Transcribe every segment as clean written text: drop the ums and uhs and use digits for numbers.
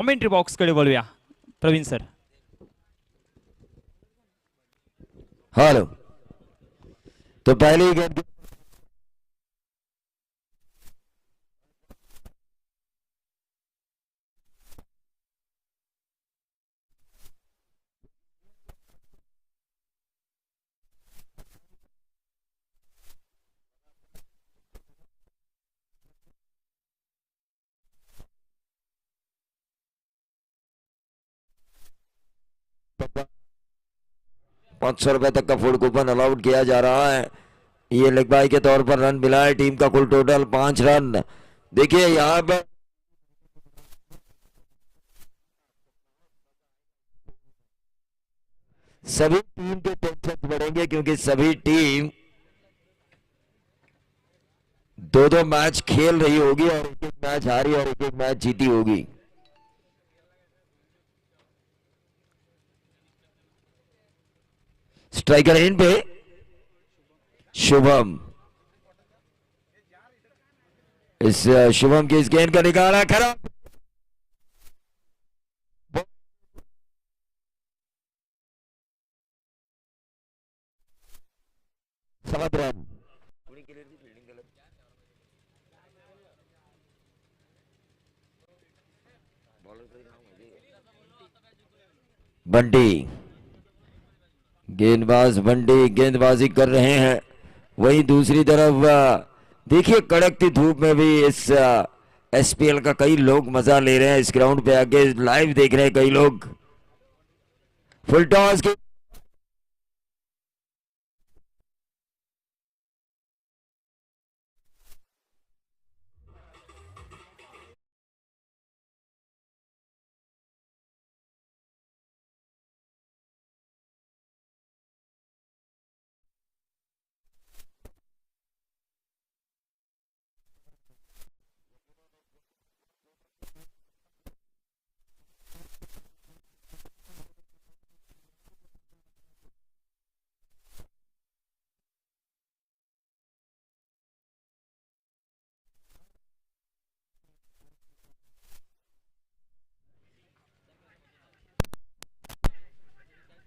Commentary box कडे वळूया Praveen sir. Hello. तो पहली गेंद 500 रुपए तक का फूड कूपन अलाउड किया जा रहा है. ये लेग बाय के तौर पर रन मिला है टीम का कुल टोटल 5 रन. देखिए यहाँ पर सभी टीम के टेंशन बढ़ेंगे क्योंकि सभी टीम दो दो मैच खेल रही होगी और एक एक मैच हारी और एक एक मैच जीती होगी. स्ट्राइकर इन पे शुभम. इस शुभम की इस गेंद का निकाला खराब. 7 रन. बंटी गेंदबाज बंटी गेंदबाजी कर रहे हैं. वहीं दूसरी तरफ देखिए कड़कती धूप में भी इस एसपीएल का कई लोग मजा ले रहे हैं. इस ग्राउंड पे आके लाइव देख रहे हैं कई लोग. फुल टॉस की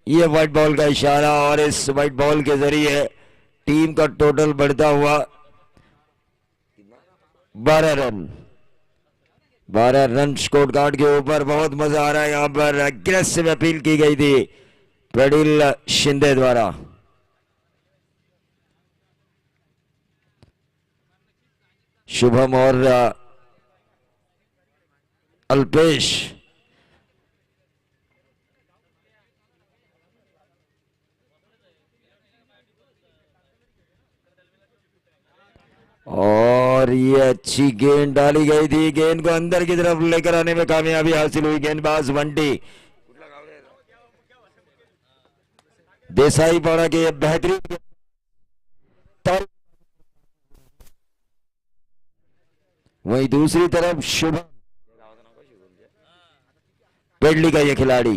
ये व्हाइट बॉल का इशारा और इस व्हाइट बॉल के जरिए टीम का टोटल बढ़ता हुआ 12 रन. 12 रन स्कोर कार्ड के ऊपर. बहुत मजा आ रहा है. यहाँ पर अग्रेसिव अपील की गई थी प्रडिल शिंदे द्वारा. शुभम और अल्पेश और ये अच्छी गेंद डाली गई थी. गेंद को अंदर की तरफ लेकर आने में कामयाबी हासिल हुई. गेंदबाज बंटी देसाई पाड़ा के बेहतरीन. वहीं दूसरी तरफ शुभम पेडली का ये खिलाड़ी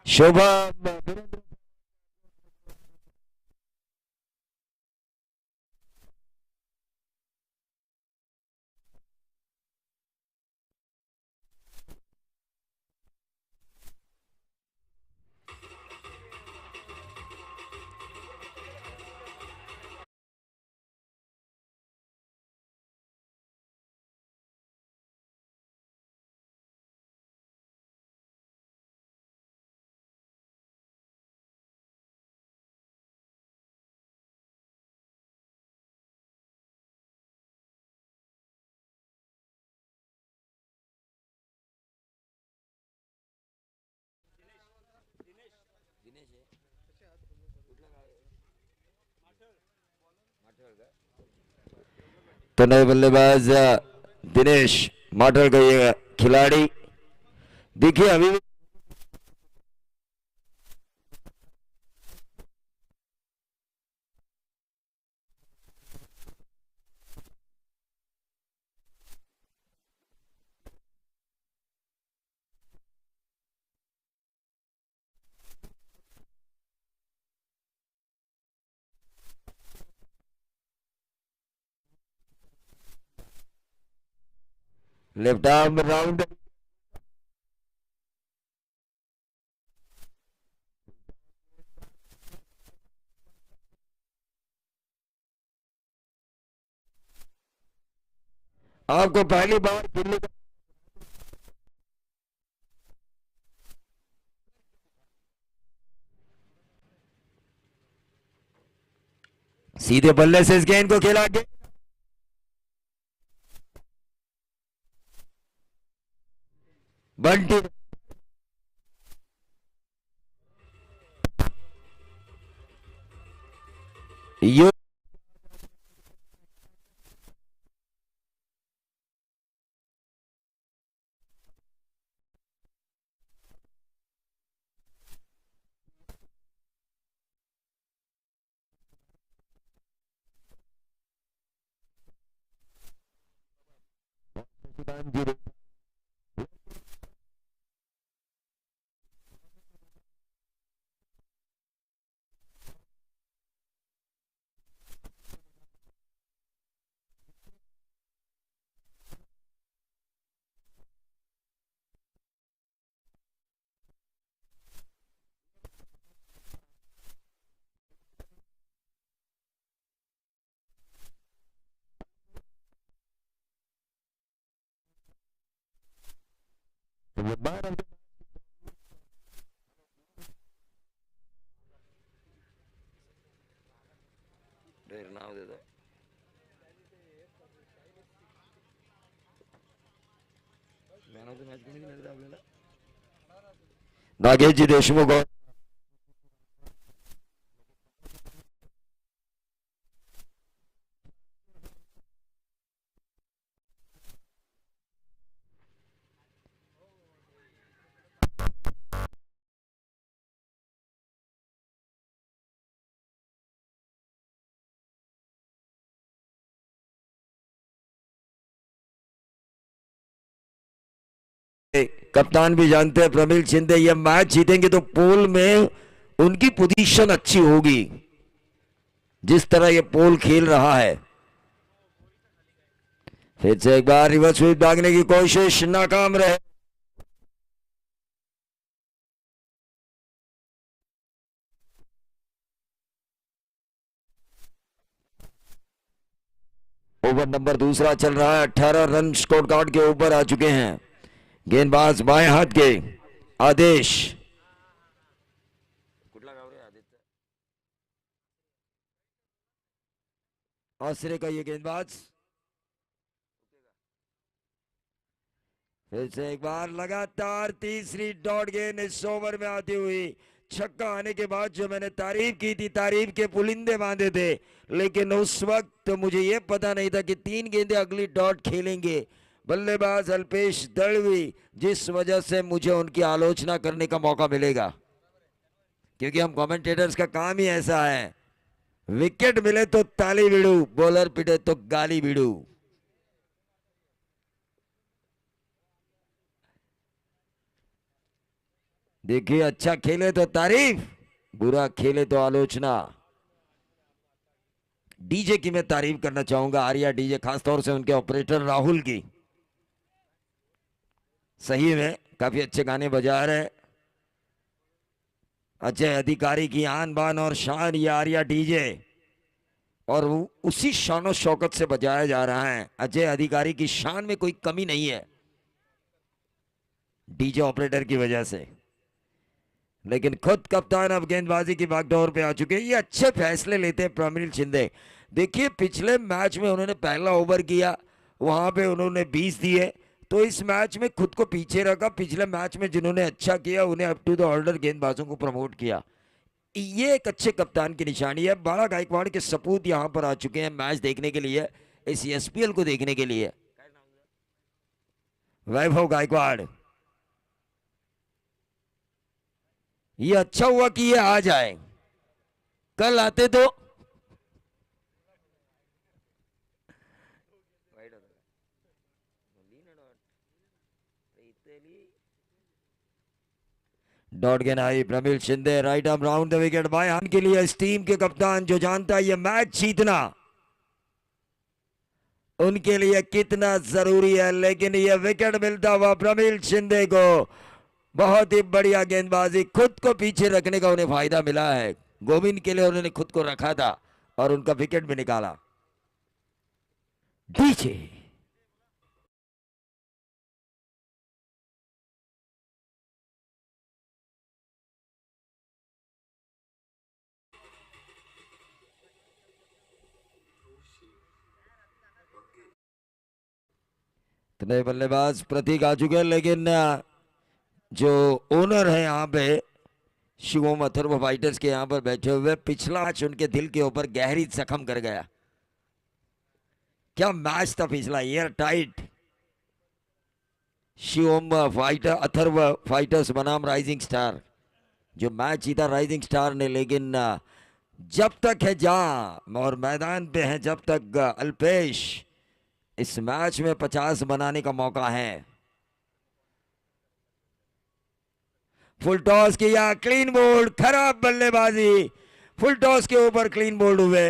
शुभम तो नए बल्लेबाज दिनेश माटर का ये खिलाड़ी. देखिए अभी लेफ्ट आर्म राउंड। आपको पहली बार खेलने का सीधे बल्ले से इस गेंद को खेला गया। बंटी यो नाव दे दो। नागेशजी देशमुख और कप्तान भी जानते हैं प्रमिल शिंदे ये मैच जीतेंगे तो पोल में उनकी पोजीशन अच्छी होगी। जिस तरह ये पोल खेल रहा है, फिर से एक बार रिवर्स स्वीप भागने की कोशिश नाकाम रहे। ओवर नंबर दूसरा चल रहा है। 18 रन स्कोर कार्ड के ऊपर आ चुके हैं। गेंदबाज बाएं हाथ के आदेश आसरे का ये गेंदबाज फिर से एक बार लगातार तीसरी डॉट गेंद इस ओवर में आती हुई। छक्का आने के बाद जो मैंने तारीफ की थी, तारीफ के पुलिंदे बांधे थे, लेकिन उस वक्त तो मुझे यह पता नहीं था कि 3 गेंदें अगली डॉट खेलेंगे बल्लेबाज अल्पेश दलवी, जिस वजह से मुझे उनकी आलोचना करने का मौका मिलेगा, क्योंकि हम कमेंटेटर्स का काम ही ऐसा है। विकेट मिले तो ताली भिड़ू, बॉलर पिटे तो गाली भिड़ू। देखिए, अच्छा खेले तो तारीफ, बुरा खेले तो आलोचना। डीजे की मैं तारीफ करना चाहूंगा, आर्या डीजे, खासतौर से उनके ऑपरेटर राहुल की। सही में काफी अच्छे गाने बजा रहे। अजय अधिकारी की आन बान और शान ये आर्या डीजे, और उसी शान शौकत से बजाया जा रहा है। अजय अधिकारी की शान में कोई कमी नहीं है डीजे ऑपरेटर की वजह से। लेकिन खुद कप्तान अब गेंदबाजी की बागडोर पे आ चुके हैं। ये अच्छे फैसले लेते हैं प्रमिल शिंदे। देखिए, पिछले मैच में उन्होंने पहला ओवर किया, वहां पे उन्होंने 20 दिए, तो इस मैच में खुद को पीछे रखा। पिछले मैच में जिन्होंने अच्छा किया उन्हें अप टू द ऑर्डर गेंदबाजों को प्रमोट किया। ये एक अच्छे कप्तान की निशानी है। बाला गायकवाड़ के सपूत यहां पर आ चुके हैं मैच देखने के लिए, इस एसपीएल को देखने के लिए। वैभव गायकवाड़, ये अच्छा हुआ कि ये आ जाए, कल आते तो डॉट गेंद आई। Pramil Shinde right arm round the wicket बाय हाथ के लिए। इस टीम के कप्तान जो जानता है ये मैच जीतना उनके लिए कितना जरूरी है। लेकिन यह विकेट मिलता हुआ प्रमील शिंदे को। बहुत ही बढ़िया गेंदबाजी, खुद को पीछे रखने का उन्हें फायदा मिला है। गोविंद के लिए उन्होंने खुद को रखा था और उनका विकेट भी निकाला। डीजे इतने बल्लेबाज प्रतीक आ चुके हैं, लेकिन जो ओनर है यहाँ पे शिवम अथर्व फाइटर्स के यहाँ पर बैठे हुए, पिछला मैच उनके दिल के ऊपर गहरी जख्म कर गया। क्या मैच था पिछला, air tight. Shivam fighter Atharva fighters बनाम राइजिंग स्टार, जो मैच जीता राइजिंग स्टार ने। लेकिन जब तक है जहां और मैदान पे है जब तक अल्पेश, इस मैच में 50 बनाने का मौका है। फुल टॉस किया, क्लीन बोल्ड, खराब बल्लेबाजी, फुल टॉस के ऊपर क्लीन बोल्ड हुए।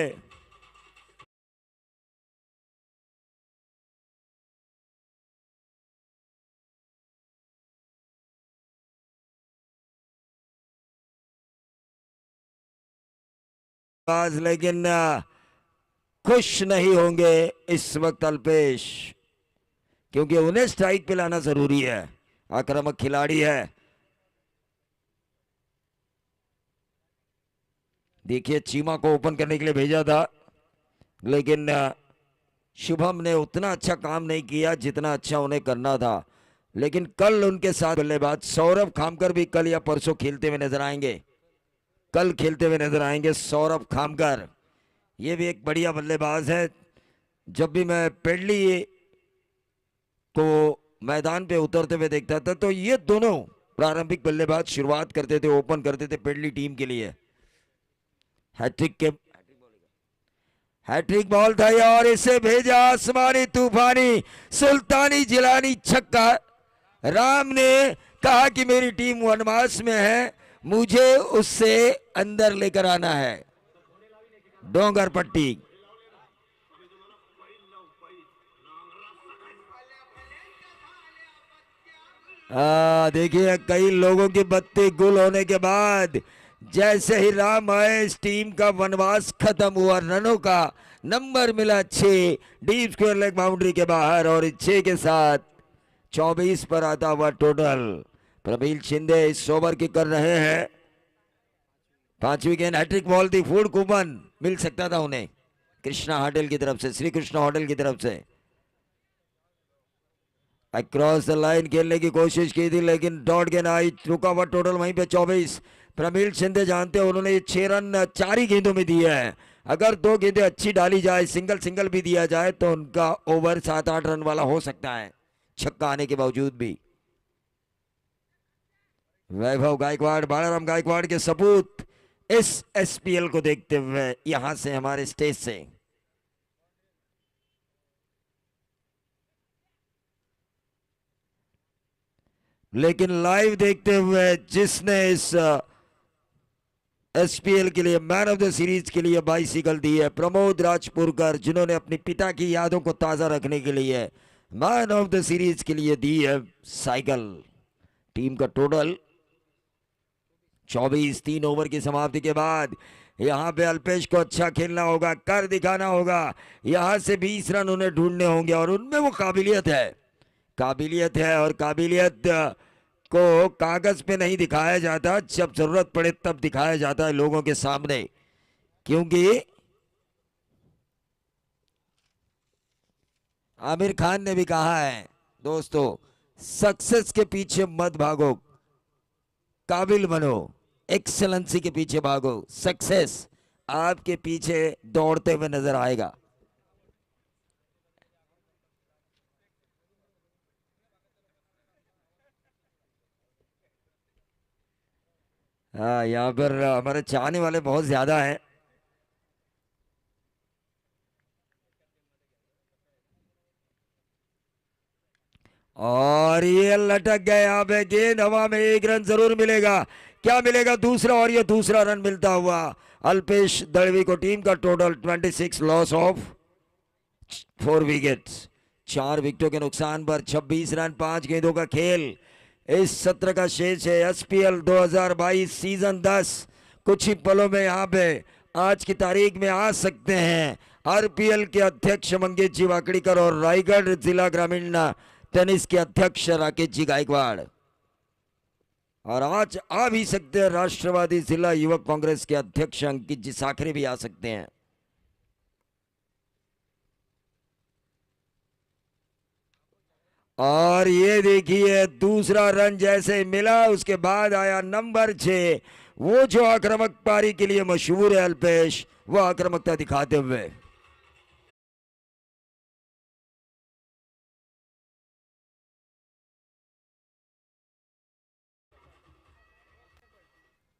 लेकिन खुश नहीं होंगे इस वक्त अल्पेश, क्योंकि उन्हें स्ट्राइक पे लाना जरूरी है। आक्रामक खिलाड़ी है। देखिए चीमा को ओपन करने के लिए भेजा था, लेकिन शुभम ने उतना अच्छा काम नहीं किया जितना अच्छा उन्हें करना था। लेकिन कल उनके साथ बल्लेबाज सौरभ खामकर भी कल या परसों खेलते हुए नजर आएंगे। कल खेलते हुए नजर आएंगे सौरभ खामकर। ये भी एक बढ़िया बल्लेबाज है। जब भी मैं पेडली को मैदान पे उतरते हुए देखता था तो ये दोनों प्रारंभिक बल्लेबाज शुरुआत करते थे, ओपन करते थे पेडली टीम के लिए। हैट्रिक बॉल था और इसे भेजा आसमानी तूफानी सुल्तानी जिलानी छक्का। राम ने कहा कि मेरी टीम वनवास में है, मुझे उससे अंदर लेकर आना है। डोंगर पट्टी देखिए कई लोगों की बत्ती गुल होने के बाद जैसे ही राम आए, इस टीम का वनवास खत्म हुआ। रनों का नंबर मिला 6 डीप स्क्वायर लेग बाउंड्री के बाहर, और 6 के साथ 24 पर आता हुआ टोटल। प्रमील शिंदे इस ओवर की कर रहे हैं 5वीं गेंद। हैट्रिक बॉल थी, फूड कूपन मिल सकता था उन्हें कृष्णा होटल की तरफ से, श्री कृष्णा होटल की तरफ से। अक्रॉस द लाइन खेलने की कोशिश की थी, लेकिन डॉट गेंद आई, रुका हुआ टोटल वहीं पे 24। प्रमील शिंदे जानते हैं उन्होंने ये 6 रन 4 ही गेंदों में दिए हैं। अगर 2 गेंदें अच्छी डाली जाए, सिंगल सिंगल भी दिया जाए, तो उनका ओवर 7-8 रन वाला हो सकता है, छक्का आने के बावजूद भी। वैभव गायकवाड़, बालाराम गायकवाड़ के सपूत इस एसपीएल को देखते हुए यहां से हमारे स्टेज से। लेकिन लाइव देखते हुए जिसने इस एसपीएल के लिए मैन ऑफ द सीरीज के लिए बाइसिकल दी है, प्रमोद राजपुरकर, जिन्होंने अपनी पिता की यादों को ताजा रखने के लिए मैन ऑफ द सीरीज के लिए दी है साइकिल। टीम का टोटल 24। 3 ओवर की समाप्ति के बाद यहां पे अल्पेश को अच्छा खेलना होगा, कर दिखाना होगा। यहां से 20 रन उन्हें ढूंढने होंगे, और उनमें वो काबिलियत है। और काबिलियत को कागज पे नहीं दिखाया जाता, जब जरूरत पड़े तब दिखाया जाता है लोगों के सामने। क्योंकि आमिर खान ने भी कहा है दोस्तों, सक्सेस के पीछे मत भागो, काबिल बनो, एक्सेलेंसी के पीछे भागो। सक्सेस आपके पीछे दौड़ते हुए नजर आएगा। हाँ, यहाँ पर हमारे चाहने वाले बहुत ज्यादा हैं। और ये लटक गए यहाँ पे, गेंद हवा में, 1 रन जरूर मिलेगा। क्या मिलेगा? दूसरा, और ये दूसरा रन मिलता हुआ अल्पेश दळवी को। टीम का टोटल 26, लॉस ऑफ 4 विकेट्स, 4 विकेटों के नुकसान पर 26 रन 5 गेंदों का खेल इस सत्र का शेष है। एसपीएल 2022 सीजन 10 कुछ ही पलों में यहाँ पे आज की तारीख में आ सकते हैं। आरपीएल के अध्यक्ष मंगेश जी वाकड़ीकर और रायगढ़ जिला ग्रामीण टेनिस के अध्यक्ष राकेश जी गायकवाड़, और आज आ भी सकते हैं राष्ट्रवादी जिला युवक कांग्रेस के अध्यक्ष अंकित जी साखरे भी आ सकते हैं। और ये देखिए दूसरा रन जैसे मिला उसके बाद आया नंबर 6, वो जो आक्रामक पारी के लिए मशहूर है अल्पेश, वो आक्रामकता दिखाते हुए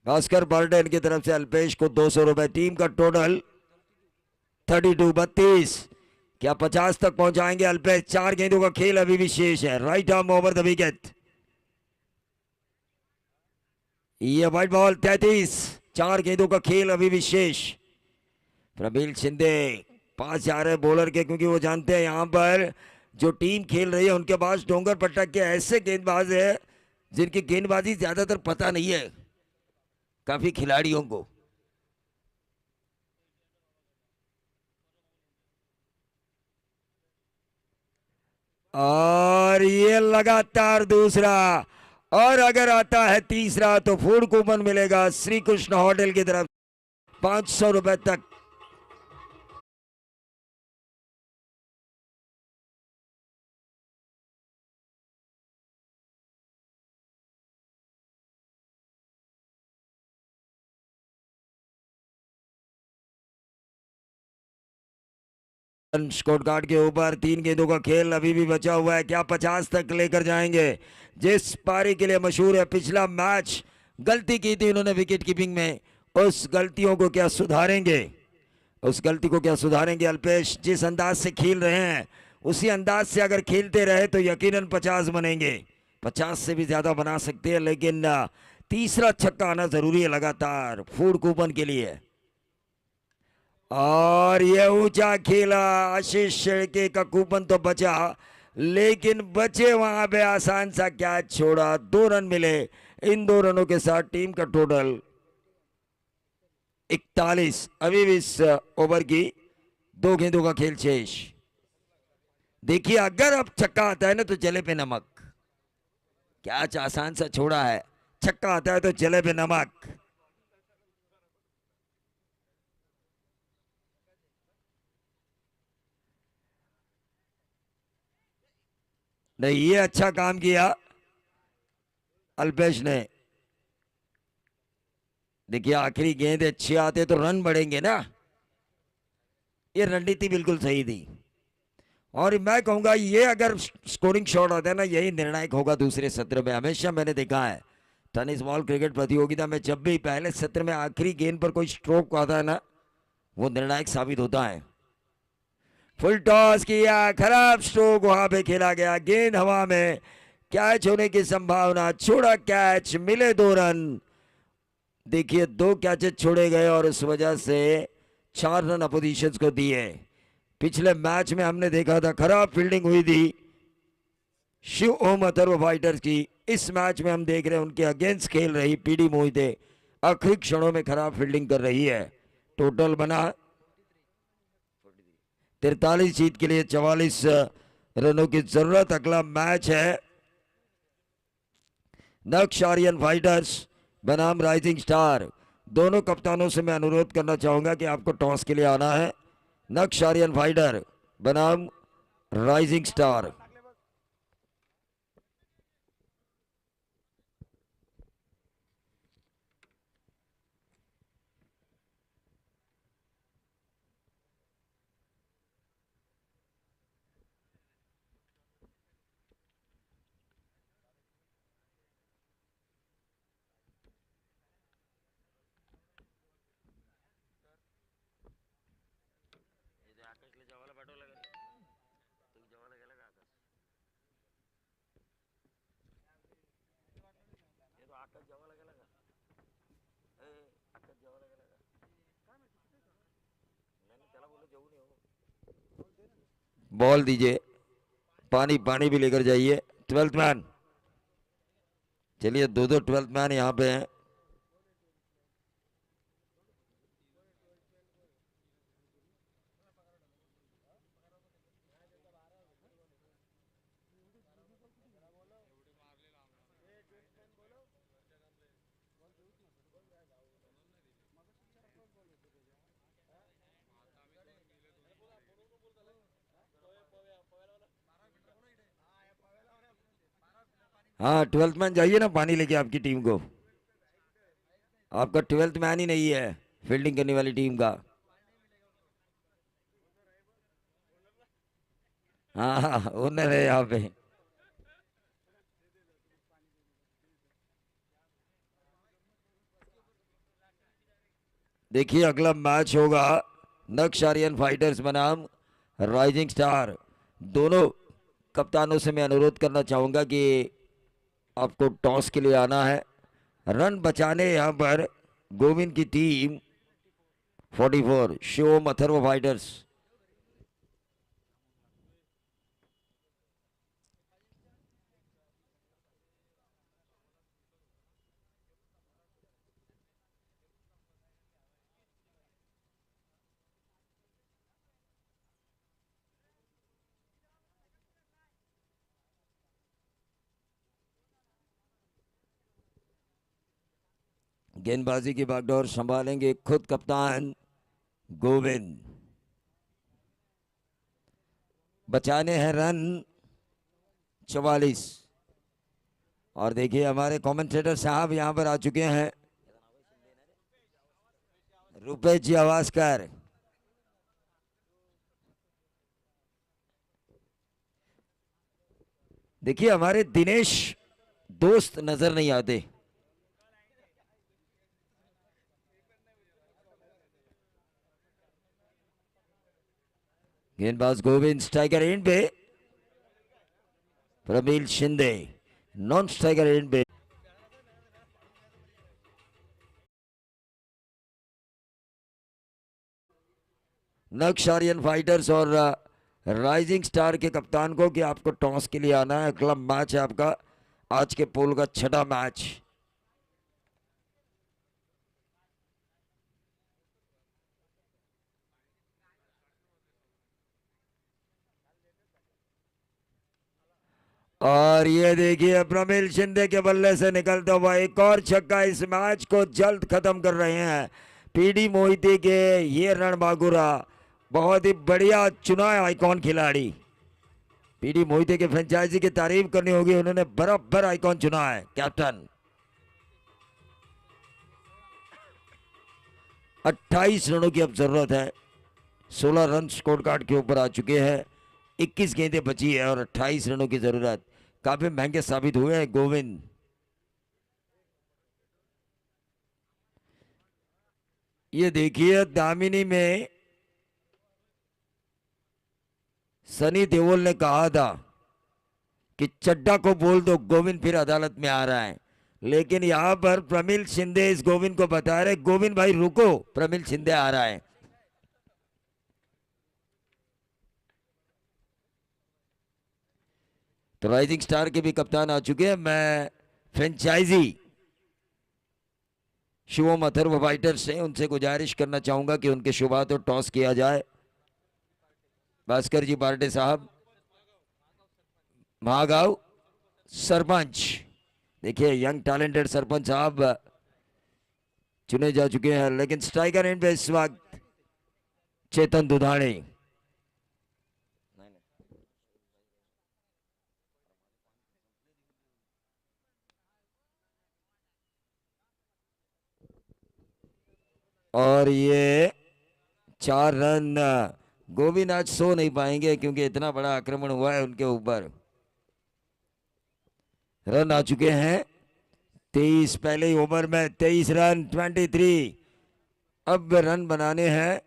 भास्कर बर्डन की तरफ से अल्पेश को 200 रुपए। टीम का टोटल 32 क्या 50 तक पहुंचाएंगे अल्पेश? 4 गेंदों का खेल अभी भी शेष है। Right arm over the wicket, ये वाइट बॉल 33, 4 गेंदों का खेल अभी भी शेष। प्रबील शिंदे पास जा रहे बॉलर के, क्योंकि वो जानते हैं यहां पर जो टीम खेल रही है उनके पास डोंगर पट्टा के ऐसे गेंदबाज है जिनकी गेंदबाजी ज्यादातर पता नहीं है काफी खिलाड़ियों को। और ये लगातार दूसरा, और अगर आता है तीसरा तो फूड कूपन मिलेगा श्री कृष्ण होटल की तरफ 500 रुपए तक। स्कोर कार्ड के ऊपर 3 गेंदों का खेल अभी भी बचा हुआ है। क्या 50 तक लेकर जाएंगे? जिस पारी के लिए मशहूर है, पिछला मैच गलती की थी उन्होंने विकेट कीपिंग में, उस गलतियों को क्या सुधारेंगे? उस गलती को क्या सुधारेंगे अल्पेश? जिस अंदाज से खेल रहे हैं उसी अंदाज से अगर खेलते रहे तो यकीनन 50 बनेंगे, 50 से भी ज्यादा बना सकते हैं, लेकिन तीसरा छक्का आना जरूरी है लगातार फूड कूपन के लिए। और ये ऊंचा खेला आशीष शेड़के का कूपन तो बचा, लेकिन बचे वहां पे आसान सा कैच छोड़ा, 2 रन मिले। इन 2 रनों के साथ टीम का टोटल 41। अभी भी इस ओवर की 2 गेंदों का खेल शेष। देखिए अगर अब छक्का आता है ना तो जले पे नमक, कैच आसान सा छोड़ा है, छक्का आता है तो जले पे नमक। नहीं, ये अच्छा काम किया अल्पेश ने। देखिए आखिरी गेंद अच्छी आते तो रन बढ़ेंगे ना, ये रणनीति बिल्कुल सही थी। और मैं कहूंगा ये अगर स्कोरिंग शॉट आता है ना, यही निर्णायक होगा दूसरे सत्र में। हमेशा मैंने देखा है टेनिस बॉल क्रिकेट प्रतियोगिता में, जब भी पहले सत्र में आखिरी गेंद पर कोई स्ट्रोक आता है ना, वो निर्णायक साबित होता है। फुल टॉस किया, खराब स्ट्रोक वहां पे खेला गया, गेंद हवा में, कैच होने की संभावना, छोड़ा कैच, मिले 2 रन। देखिए 2 कैचेस छोड़े गए और उस वजह से 4 रन अपोजिशन को दिए। पिछले मैच में हमने देखा था खराब फील्डिंग हुई थी शिव ओम अथर्व फाइटर्स की। इस मैच में हम देख रहे हैं उनके अगेंस्ट खेल रही पीडी मोहिते आखिरी क्षणों में खराब फील्डिंग कर रही है। टोटल बना 43, जीत के लिए 44 रनों की जरूरत। अगला मैच है नक्श आर्यन फाइटर्स बनाम राइजिंग स्टार। दोनों कप्तानों से मैं अनुरोध करना चाहूंगा कि आपको टॉस के लिए आना है। नक्श आर्यन फाइटर बनाम राइजिंग स्टार। बॉल दीजिए, पानी पानी भी लेकर जाइए। 12th मैन, चलिए दो 12th मैन यहाँ पे हैं। हाँ 12th मैन जाइए ना पानी लेके आपकी टीम को। आपका 12th मैन ही नहीं है फील्डिंग करने वाली टीम का। हाँ हाँ ओनर है यहाँ पे। देखिए अगला मैच होगा नक्श आर्यन फाइटर्स बनाम राइजिंग स्टार। दोनों कप्तानों से मैं अनुरोध करना चाहूंगा कि आपको टॉस के लिए आना है। रन बचाने यहाँ पर गोविंद की टीम 44, शिवम अथर्व फाइटर्स। गेंदबाजी की बागडोर संभालेंगे खुद कप्तान गोविंद। बचाने हैं रन 44। और देखिए हमारे कमेंटेटर साहब यहां पर आ चुके हैं, रुपेश जी आवासकर। देखिए हमारे दिनेश दोस्त नजर नहीं आते। गेंदबाज गोविंद स्ट्राइकर एंड पे, Pramil Shinde non striker end पे। नक्श आर्यन फाइटर्स और राइजिंग स्टार के कप्तान को कि आपको टॉस के लिए आना है। अगला मैच है आपका आज के पोल का छठा मैच। और ये देखिए प्रमिल शिंदे के बल्ले से निकलता हुआ एक और छक्का इस मैच को जल्द खत्म कर रहे हैं पीडी मोहिते के ये रणबांकुरा। बहुत ही बढ़िया चुना है आइकॉन खिलाड़ी। पीडी मोहिते के फ्रेंचाइजी की तारीफ करनी होगी, उन्होंने बराबर आइकॉन चुना है कैप्टन। 28 रनों की अब जरूरत है। 16 रन स्कोर कार्ड के ऊपर आ चुके हैं। 21 गेंदें बची है और 28 रनों की जरूरत। काफी महंगे साबित हुए हैं गोविंद। ये देखिए दामिनी में सनी देओल ने कहा था कि चड्डा को बोल दो गोविंद फिर अदालत में आ रहा है, लेकिन यहां पर प्रमिल शिंदे इस गोविंद को बता रहे गोविंद भाई रुको, प्रमिल शिंदे आ रहा है। तो राइजिंग स्टार के भी कप्तान आ चुके हैं। मैं फ्रेंचाइजी शिवम अथर्व फाइटर्स से उनसे गुजारिश करना चाहूंगा कि उनके शुरुआत और टॉस किया जाए। भास्कर जी पार्टे साहब, महागांव सरपंच, देखिए यंग टैलेंटेड सरपंच साहब चुने जा चुके हैं। लेकिन स्ट्राइकर एंड पे इस वक्त चेतन दुधाणे। और ये 4 रन गोविंद आज सो नहीं पाएंगे क्योंकि इतना बड़ा आक्रमण हुआ है उनके ऊपर। रन आ चुके हैं 23 पहले ही ओवर में 23 रन 23। अब रन बनाने हैं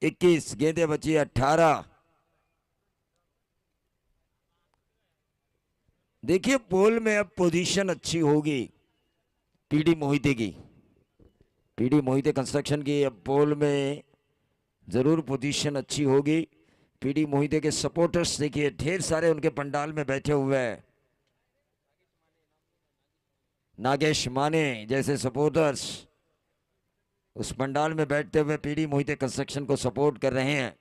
21, गेंदें बची 18। देखिए पोल में अब पोजीशन अच्छी होगी पीडी मोहिते की। पीडी मोहिते कंस्ट्रक्शन की अब पोल में जरूर पोजीशन अच्छी होगी। पीडी मोहिते के सपोर्टर्स देखिए ढेर सारे उनके पंडाल में बैठे हुए हैं। नागेश माने जैसे सपोर्टर्स उस पंडाल में बैठते हुए पीडी मोहिते कंस्ट्रक्शन को सपोर्ट कर रहे हैं।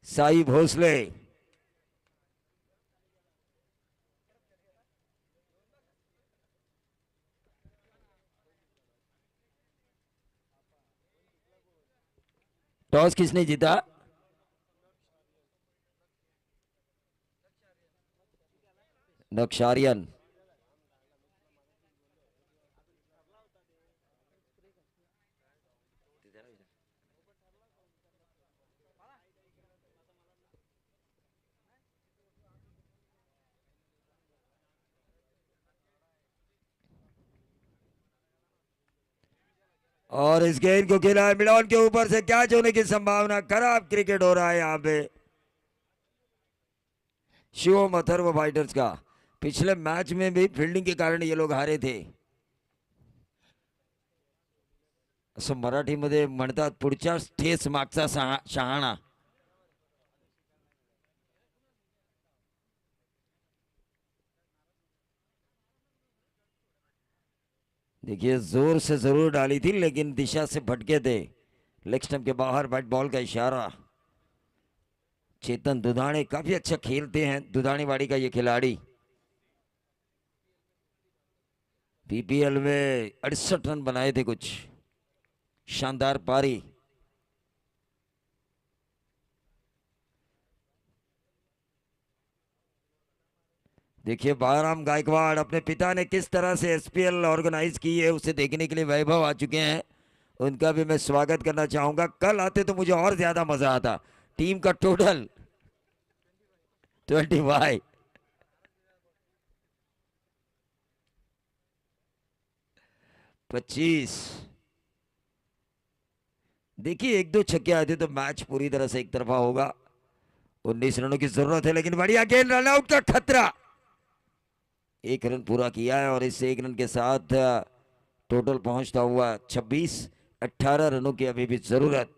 साई भोसले टॉस किसने जीता? नक्शारियन। और इस गेंद को खेला है मिडॉन के ऊपर से, कैच होने की संभावना। खराब क्रिकेट हो रहा है यहां पे शिवम अथर्व फाइटर्स का। पिछले मैच में भी फील्डिंग के कारण ये लोग हारे थे। असं मराठीमध्ये म्हणतात पुढच्या ठेस मागचा शहाणा। देखिए जोर से जरूर डाली थी लेकिन दिशा से भटके थे। लेग स्टंप के बाहर बैट बॉल का इशारा। चेतन दुधाणे काफी अच्छा खेलते हैं, दुधाणीवाड़ी का ये खिलाड़ी। पीपीएल में 68 रन बनाए थे कुछ। शानदार पारी। देखिए बलराम गायकवाड़ अपने पिता ने किस तरह से एसपीएल ऑर्गेनाइज की है उसे देखने के लिए वैभव आ चुके हैं। उनका भी मैं स्वागत करना चाहूंगा। कल आते तो मुझे और ज्यादा मजा आता। टीम का टोटल 25, 25। देखिए एक दो छक्के आते तो मैच पूरी तरह से एक तरफा होगा। 19 रनों की जरूरत है लेकिन बढ़िया गेंद, रन आउट का खतरा। एक रन पूरा किया है और इस एक रन के साथ टोटल पहुंचता हुआ 26। 18 रनों की अभी भी जरूरत।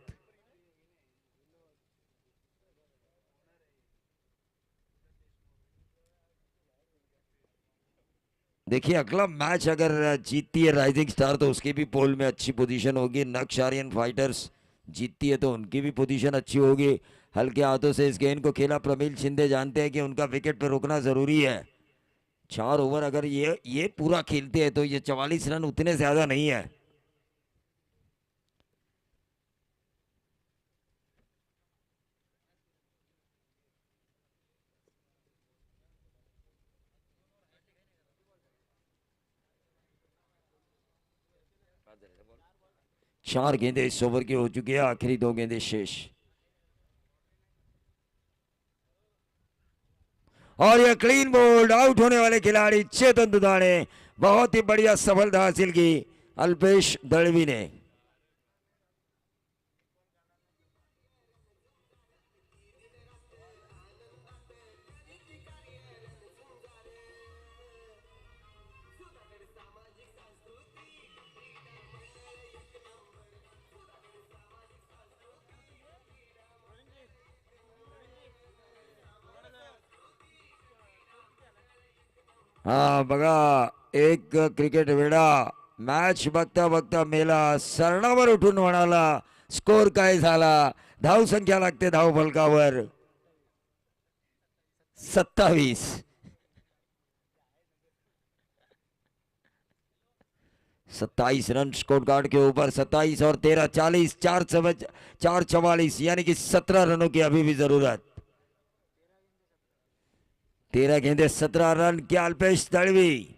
देखिए अगला मैच अगर जीतती है राइजिंग स्टार तो उसकी भी पोल में अच्छी पोजीशन होगी। नक्शारियन फाइटर्स जीतती है तो उनकी भी पोजीशन अच्छी होगी। हल्के हाथों से इस गेंद को खेला प्रमील शिंदे, जानते हैं कि उनका विकेट पे रोकना जरूरी है। 4 ओवर अगर ये पूरा खेलते हैं तो ये 44 रन उतने ज्यादा नहीं है। चार गेंदें इस ओवर की हो चुकी है, आखिरी 2 गेंदें शेष। और यह क्लीन बोल्ड, आउट होने वाले खिलाड़ी चेतन दुधाणे। बहुत ही बढ़िया सफलता हासिल की अल्पेश दलवी ने। हाँ बघा एक क्रिकेट वेडा मॅच बघता बघता मेला, सरणावर उठून म्हणाला स्कोर काय झाला। धाव संख्या लागते धाव फलकावर 27। 27 रन स्कोर कार्ड के ऊपर। 27 और 13 40, 4 44 यानी कि 17 रनों की अभी भी जरूरत। 13 गेंदे 17 रन। क्या अल्पेश दलवी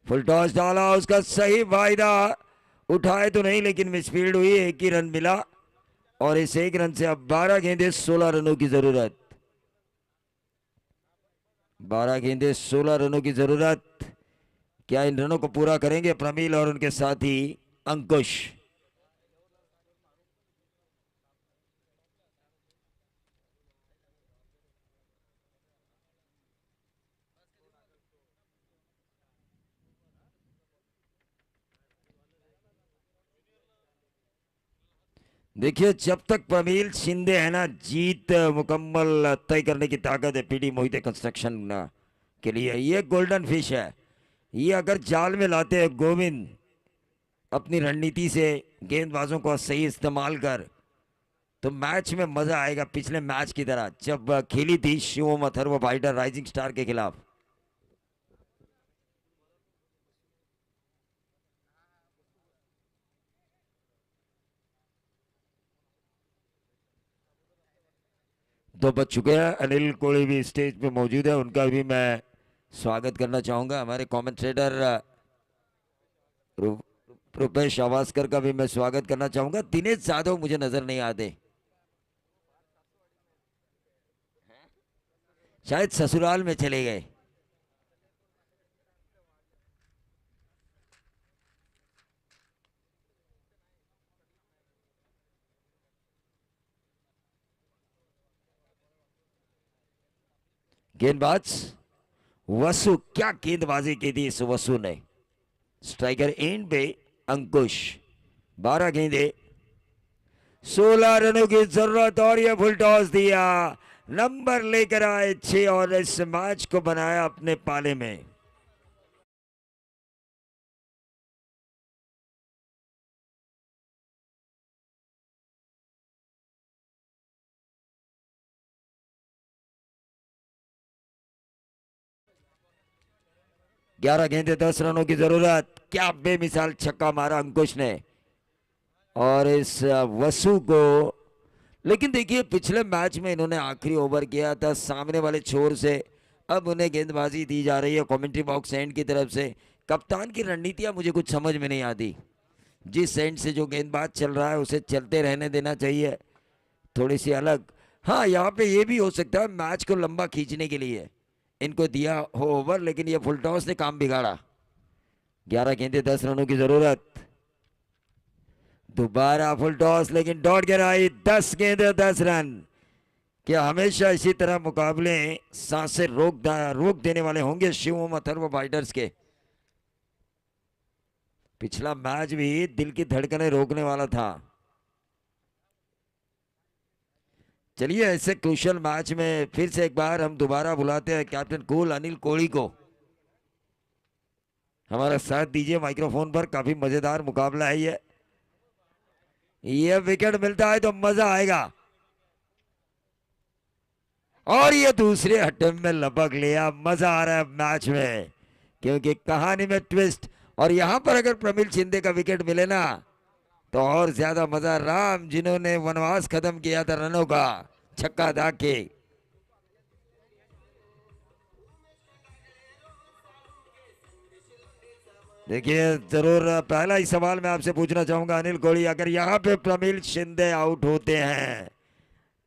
फुल टॉस डाला, उसका सही फायदा उठाए तो नहीं लेकिन मिसफील्ड हुई। एक ही रन मिला और इस एक रन से अब 12 गेंदे 16 रनों की जरूरत। 12 गेंदे 16 रनों की जरूरत। क्या इन रनों को पूरा करेंगे प्रमील और उनके साथी अंकुश? देखिए जब तक प्रमील शिंदे है ना, जीत मुकम्मल तय करने की ताकत है पीडी मोहिते कंस्ट्रक्शन के लिए। ये गोल्डन फिश है, ये अगर जाल में लाते हैं गोविंद अपनी रणनीति से, गेंदबाजों को सही इस्तेमाल कर, तो मैच में मजा आएगा। पिछले मैच की तरह जब खेली थी Shivam Atharva fighter rising star के खिलाफ। दो बज चुके हैं, अनिल कोहली भी स्टेज पे मौजूद है, उनका भी मैं स्वागत करना चाहूंगा। हमारे कमेंटेटर रुपेश आवास्कर का भी मैं स्वागत करना चाहूंगा। दिनेश यादव मुझे नजर नहीं आते, शायद ससुराल में चले गए। गेंदबाज वसु, क्या गेंदबाजी की थी इस वसु ने। स्ट्राइकर एंड पे अंकुश, 12 गेंदे 16 रनों की जरूरत और ये फुल टॉस दिया, नंबर लेकर आए 6 और इस मैच को बनाया अपने पाले में। ग्यारह गेंदे 10 रनों की जरूरत, क्या बेमिसाल छक्का मारा अंकुश ने और इस वसु को। लेकिन देखिए पिछले मैच में इन्होंने आखिरी ओवर किया था सामने वाले छोर से, अब उन्हें गेंदबाजी दी जा रही है कमेंट्री बॉक्स एंड की तरफ से। कप्तान की रणनीतियां मुझे कुछ समझ में नहीं आती, जिस एंड से जो गेंदबाज चल रहा है उसे चलते रहने देना चाहिए, थोड़ी सी अलग। हाँ यहाँ पे ये भी हो सकता है मैच को लंबा खींचने के लिए इनको दिया हो ओवर, लेकिन ये फुल टॉस ने काम बिगाड़ा। 11 गेंदे 10 रनों की जरूरत, दोबारा फुल टॉस लेकिन डॉट गिराई। 10 गेंदे 10 रन। क्या हमेशा इसी तरह मुकाबले सांसें रोक देने वाले होंगे शिवम अथर्व फाइटर्स के। पिछला मैच भी दिल की धड़कनें रोकने वाला था। चलिए ऐसे क्रूशियल मैच में फिर से एक बार हम दोबारा बुलाते हैं कैप्टन कूल अनिल कोहली को, हमारा साथ दीजिए माइक्रोफोन पर। काफी मजेदार मुकाबला है ये विकेट मिलता है तो मजा आएगा। और ये दूसरे अटेम्प्ट में लपक लिया, मजा आ रहा है मैच में क्योंकि कहानी में ट्विस्ट। और यहां पर अगर प्रमिल शिंदे का विकेट मिले ना तो और ज्यादा मजा। राम जिन्होंने वनवास खत्म किया था रनों का, छक्का दाग के। देखिए जरूर पहला ही सवाल मैं आपसे पूछना चाहूंगा अनिल कोहली, अगर यहां पे प्रमिल शिंदे आउट होते हैं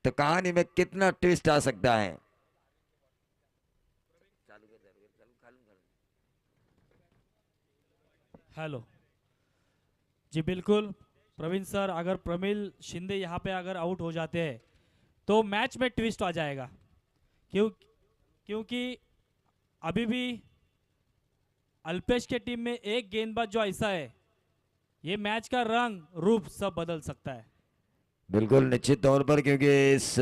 तो कहानी में कितना ट्विस्ट आ सकता है। हेलो जी, बिल्कुल प्रवीण सर, अगर प्रमिल शिंदे यहाँ पे अगर आउट हो जाते हैं तो मैच में ट्विस्ट आ जाएगा। क्योंकि अभी भी अल्पेश के टीम में एक गेंदबाज जो ऐसा है, ये मैच का रंग रूप सब बदल सकता है। बिल्कुल निश्चित तौर पर, क्योंकि इस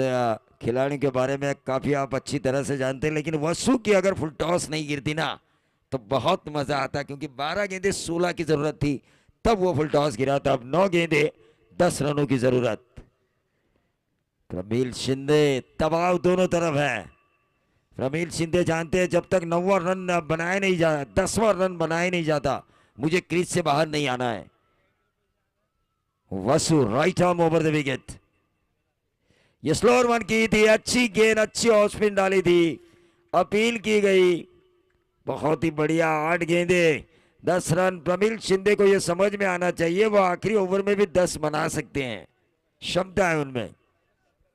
खिलाड़ी के बारे में काफी आप अच्छी तरह से जानते हैं। लेकिन वसु की अगर फुल टॉस नहीं गिरती ना तो बहुत मजा आता, क्योंकि 12 गेंदे 16 की जरूरत थी तब वो फुल टॉस गिरा था। अब 9 गेंदे 10 रनों की जरूरत। प्रमिल शिंदे, दबाव दोनों तरफ है। प्रमिल शिंदे जानते हैं जब तक 9वां रन बनाए नहीं जा 10वां रन बनाए नहीं जाता मुझे क्रीज से बाहर नहीं आना है। Vasu right arm over the wicket, ये स्लोअर वन की थी, अच्छी गेंद, अच्छी ऑफ स्पिन डाली थी, अपील की गई, बहुत ही बढ़िया। 8 गेंदे 10 रन। प्रमिल शिंदे को यह समझ में आना चाहिए वो आखिरी ओवर में भी 10 बना सकते हैं, क्षमता है उनमें।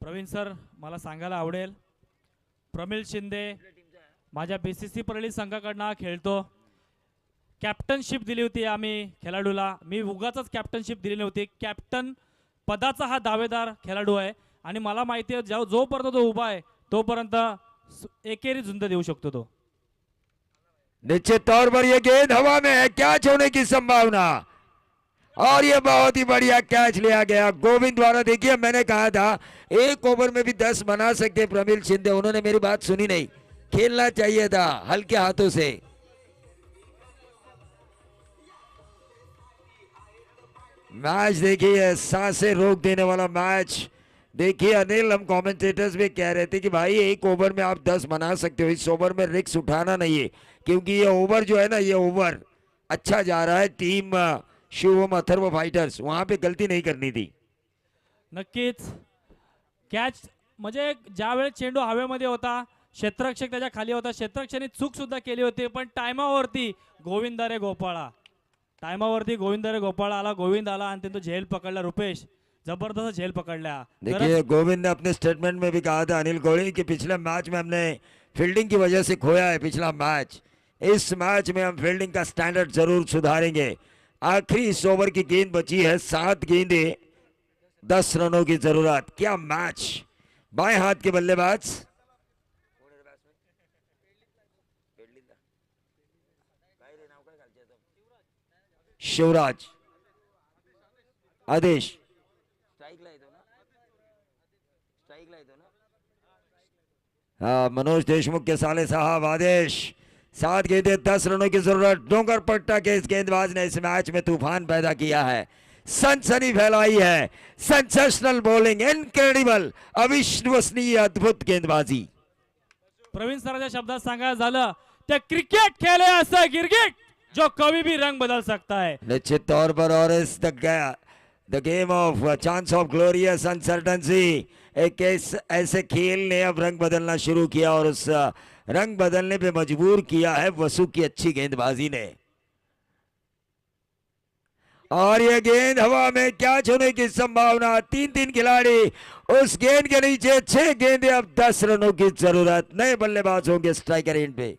प्रवीण सर, मला सांगायला आवडेल, प्रमिल शिंदे माझ्या बीसीसी परळी संघाकडनं हा खेळतो। कॅप्टनशिप दिली होती आम्ही खेळाडूला, मी उगाचच कॅप्टनशिप दिली नव्हती। कॅप्टन पदाचा हा दावेदार खेळाडू आहे आणि मला माहिती आहे जोपर्यंत तो उभा आहे तोपर्यंत एकेरी झुंज देऊ शकतो तो। निश्चित तौर पर यह गेंद हवा में है, कैच होने की संभावना। और ये बहुत ही बढ़िया कैच लिया गया गोविंद द्वारा। देखिए मैंने कहा था एक ओवर में भी 10 बना सकते प्रमिल शिंदे, उन्होंने मेरी बात सुनी नहीं, खेलना चाहिए था हल्के हाथों से। मैच देखिए सांसें रोक देने वाला मैच। देखिए अनिल, हम कमेंटेटर्स भी कह रहे थे कि भाई एक ओवर में आप 10 बना सकते हो, इस ओवर में रिस्क उठाना नहीं है, क्योंकि ये ओवर जो है ना, ये ओवर अच्छा जा रहा है टीम शिवम अथर्व फाइटर्स, वहां पे गलती नहीं करनी थी। नक्कीच कॅच म्हणजे ज्या वेळेस चेंडू हवेमध्ये होता, क्षेत्ररक्षक त्याच्या खाली होता, क्षेत्ररक्षकाने चूक सुद्धा केली होती, पण टायमावरती गोविंदारे गोपाळा, टायमावरती गोविंदारे गोपाळा आला, गोविंद आला आणि तो झेल पकडला। रुपेश जबरदस्त झेल पकडल्या। देखिए गोविंद ने अपने स्टेटमेंट में भी कहा था अनिल कोहली कि पिछले मैच में हमने फील्डिंग की वजह से खोया है पिछला मैच, इस मैच में हम फील्डिंग का स्टैंडर्ड जरूर सुधारेंगे। आखिरी इस ओवर की गेंद बची है, 7 गेंदें 10 रनों की जरूरत। क्या मैच, बाएं हाथ के बल्लेबाज शिवराज, आदेश हाँ, मनोज देशमुख के साले साहब आदेश। 7 गेंदें 10 रनों की जरूरत। डोंगर पट्टा के इस गेंदबाज ने इस मैच में तूफान पैदा किया है, सनसनी फैलाई है, सेंसेशनल बॉलिंग, इनक्रेडिबल, अविश्वसनीय अद्भुत गेंदबाजी। प्रवीण सरांच्या शब्दात सांगायचं झालं ते क्रिकेट खेल है ऐसा गिरगिट जो कभी भी रंग बदल सकता है। निश्चित तौर पर, और इस the game of chance of glorious uncertainty, एक ऐसे खेल ने अब रंग बदलना शुरू किया और उस रंग बदलने पे मजबूर किया है वसु की अच्छी गेंदबाजी ने। और ये गेंद हवा में कैच होने की संभावना, 3-3 खिलाड़ी उस गेंद के नीचे, 6 गेंदें, अब 10 रनों की जरूरत। नए बल्लेबाज होंगे स्ट्राइकर एंड पे।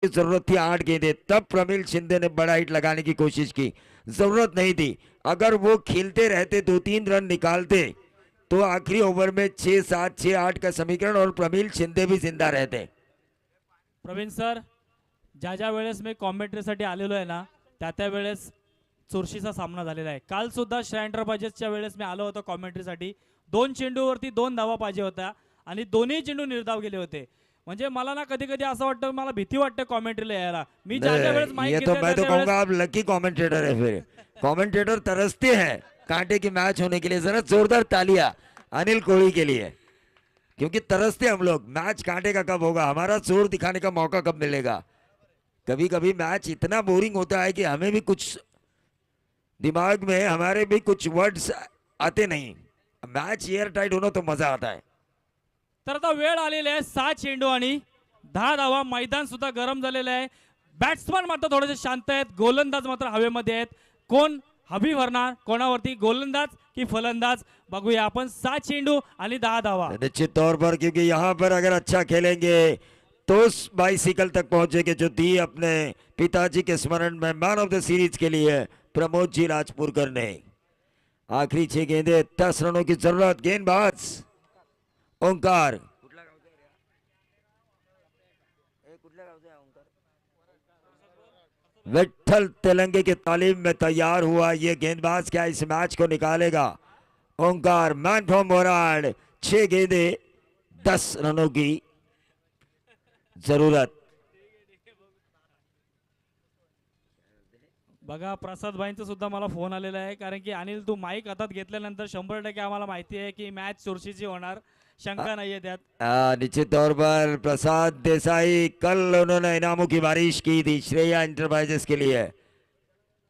जरूरत थी 8 गेंदें, तब प्रमिल शिंदे ने बड़ा हिट लगाने की कोशिश की, जरूरत नहीं थी। अगर वो खेलते रहते, 2-3 रन निकालते, तो आखिरी ओवर में 6-7 6-8 का समीकरण और प्रमिल शिंदे भी जिंदा रहते। प्रवीण सर, ज्या ज्या वेळेस मी कॉमेंट्रीसाठी आलेलो आहे ना, त्या वेळेस चुरशीचा सामना झालेला आहे। काल सुद्धा श्रँडर बाजेसच्या वेळेस मी आलो होतो कॉमेंट्रीसाठी, 2 चेंडूवरती 2 धावा पाहिजे होत्या आणि दोन्ही चेंडू निर्धाव गेले होते। म्हणजे मला ना कधी कधी असं वाटतं, मला भीती वाटते कॉमेंट्रीला यायला। मी ज्या ज्या वेळेस माइक ये तो मैं तो कहूंगा आप लकी कमेंटेटर है। फिर कमेंटेटर तरसते हैं कांटे की मैच होने के लिए। जरा जोरदार तालियां अनिल कोहली के लिए, क्योंकि तरसते हम लोग, मैच कांटे का कब होगा, हमारा जोर दिखाने का मौका कब मिलेगा। कभी कभी मैच इतना बोरिंग होता है कि हमें भी कुछ दिमाग में, हमारे भी कुछ वर्ड्स आते नहीं। मैच एयर टाइट होना तो मजा आता है। तर आता वेळ आलेली आहे, 6 चेंडू आणि 10 धावा। मैदान सुद्धा गरम झालेलं आहे, बॅट्समन मात्र थोडेसे शांत आहेत, गोलंदाज मात्र हवेमध्ये आहेत। कोण हवी भरणार, कोणावरती, गोलंदाज की फलंदाज, बघूया आपण। 7 चेंडू आणि 10 धावा। निश्चित तौर पर, क्योंकि यहाँ पर अगर अच्छा खेलेंगे तो उस बाइसिकल तक पहुंचेंगे जो दी अपने पिताजी के स्मरण में मैन ऑफ द सीरीज के लिए प्रमोद जी राजपुरकर ने। आखिरी 6 गेंदें 10 रनों की जरूरत। गेंदबाज ओंकार, विठल तेलंगे की तालीम में तैयार हुआ ये गेंदबाज क्या इस मैच को निकालेगा। ओंकार, मैन फ्रॉम मोराड, 6 गेंदें 10 रनों की जरूरत। बघा प्रसाद भाईंचा सुद्धा मला फोन आलेला आहे, कारण की अनिल तू माईक हातात घेतल्यानंतर 100% आम्हाला माहिती आहे की मॅच चुरशीची होणार, शंका नाहीये त्यात। निश्चित तौर पर प्रसाद देसाई, कल उन्होंने इनामों की बारिश की थी श्रेया इंटरप्राइजेस के लिए,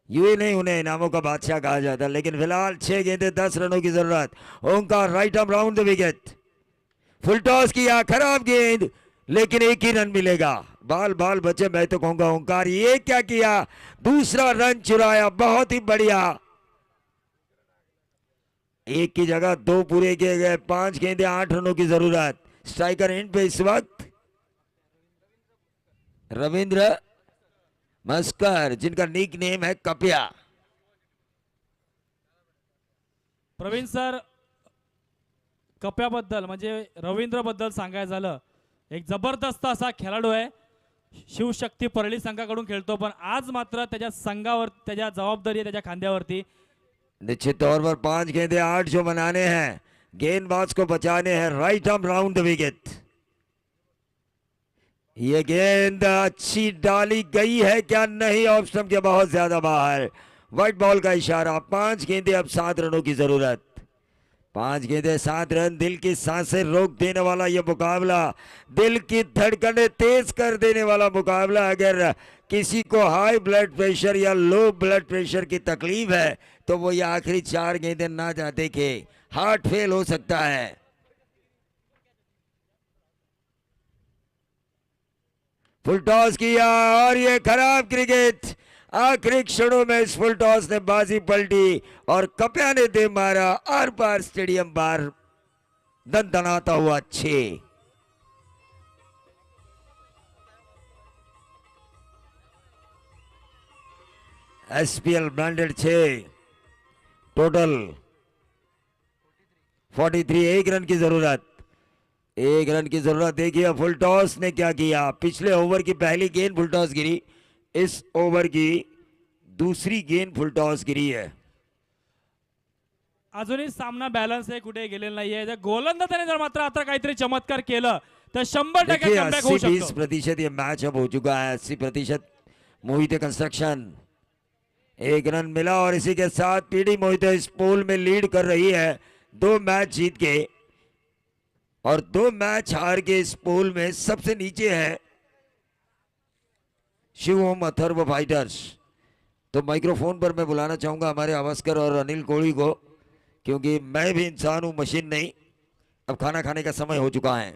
यूं नहीं उन्हें इनामों का बादशाह कहा जाता, लेकिन फिलहाल 6 गेंदें 10 रनों की जरूरत। Omkar right arm round the wicket, full toss किया, खराब गेंद, लेकिन एक ही रन मिलेगा। बाल बाल बचे, मैं तो कहूंगा ओंकार ये क्या किया, दूसरा रन चुराया, बहुत ही बढ़िया। एक की जगह 2 पूरे किए गए, 5 गेंदें 8 रनों की जरूरत। स्ट्राइकर एंड पे इस वक्त रविंद्र मस्कर, जिनका निक नेम है कपिया। प्रवीण सर, कप्याबद्दल म्हणजे रवींद्रबद्दल सांगायचं झालं, एक जबरदस्त असा खेळाडू आहे. शिवशक्ती परळी संघाकडून खेळतो, पण आज मात्र त्याच्या संघावर त्याच्या जबाबदारी आहे त्याच्या खांद्यावरती. निश्चित तौर पर 5 गेंदे 8 जो बनाने हैं, गेंदबाज को बचाने हैं right arm round the wicket. ये गेंद अच्छी डाली गई है क्या? नहीं, ऑफ स्टंप के बहुत ज्यादा बाहर, व्हाइट बॉल का इशारा। 5 गेंदे अब 7 रनों की जरूरत। 5 गेंदे 7 रन, दिल की सांसें रोक देने वाला यह मुकाबला, दिल की धड़कनें तेज कर देने वाला मुकाबला। अगर किसी को हाई ब्लड प्रेशर या लो ब्लड प्रेशर की तकलीफ है तो वो ये आखिरी 4 गेंदें ना जा देखे, हार्ट फेल हो सकता है। फुल टॉस किया और ये खराब क्रिकेट, आखिरी क्षणों में इस फुल टॉस ने बाजी पलटी और कप्या ने दे मारा आर पार स्टेडियम बार दनदनाता हुआ 6। एसपीएल ब्रांडेड 6, टोटल 43, 1 रन की जरूरत, 1 रन की जरूरत। देखिए फुल टॉस ने क्या किया, पिछले ओवर की पहली गेंद फुल टॉस गिरी, इस ओवर की दूसरी गेंद फुल टॉस गिरी है। अजूनही सामना बॅलन्स आहे, कुठे गेलेला नाहीये. जर गोलंदाजाने जर मात्र आता काहीतरी चमत्कार केलं तर 100% देखिए कमबॅक होऊ 80-20% शकतो. ये मैच अब हो चुका है। 80% मोहिते कंस्ट्रक्शन 1 रन मिला और इसी के साथ पीडी मोहिते इस पोल में लीड कर रही है 2 मैच जीत के, और 2 मैच हार के इस पोल में सबसे नीचे है शिवम अथर्व फाइटर्स। तो माइक्रोफोन पर मैं बुलाना चाहूंगा हमारे अवस्कर और अनिल कोहली को, क्योंकि मैं भी इंसान हूं, मशीन नहीं। अब खाना खाने का समय हो चुका है।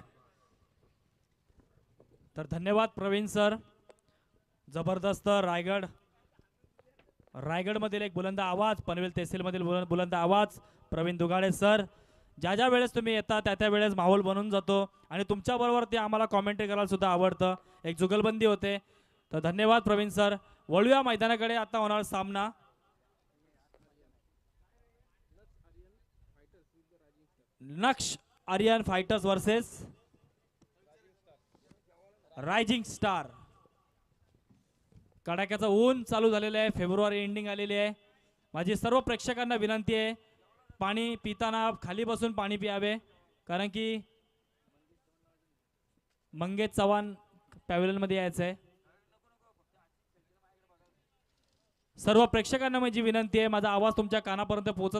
तर धन्यवाद प्रवीण सर. जबरदस्त रायगड मधील एक बुलंद आवाज, पनवेल तहसील मधील बुलंद आवाज प्रवीण दुगाडे सर. ज्या ज्या वेळेस तुम्ही येता त्या त्या वेळेस माहोल बनून जातो आणि तुमच्या बरोबर ते आम्हाला कॉमेंट्री करायला सुद्धा आवडतं. एक जुगलबंदी होते. तर धन्यवाद प्रवीण सर. वळूया मैदानाकडे. आता होणार सामना Naksh Aryan fighters versus rising star. कडाक्याचं ऊन चालू झालेलं आहे, फेब्रुवारी एंडिंग आलेली आहे. माझी सर्व प्रेक्षकांना विनंती आहे, पाणी पिताना खाली बसून पाणी प्यावे, कारण की मंगेश चव्हाण पॅव्हलियन मध्ये यायचं आहे. सर्व प्रेक्षकांना माझी विनंती आहे, माझा आवाज तुमच्या कानापर्यंत पोहोचत